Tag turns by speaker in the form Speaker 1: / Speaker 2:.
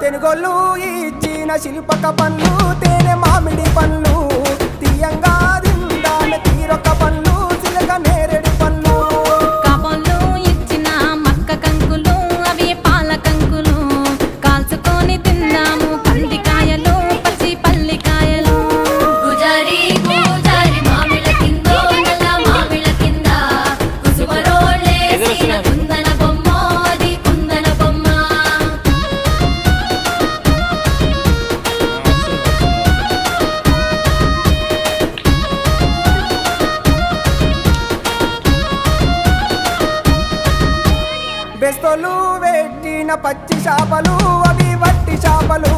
Speaker 1: తెనుగోళ్ళు ఇచ్చిన శిల్పక పండ్లు తేనె మామిడి పండ్లు తీయంగా తిందామె తీరొక్క పండ్లు చిలక నేరేడు పండ్లు
Speaker 2: కాబోళ్ళు ఇచ్చిన మక్క కంకులు అవి పాల కంకులు కాల్చుకొని తిందాము పందికాయలు పచ్చి పల్లికాయలు
Speaker 3: గుజారి గుజారి మామిళ్ళ కిందో నల్ల మామిళ్ళ కింద కుసుమరోళ్ళేసిన కుందన బొమ్మ అది కుందన బొమ్మ
Speaker 1: బెస్తోలు పెట్టిన పచ్చి చేపలు అవి వట్టి చేపలు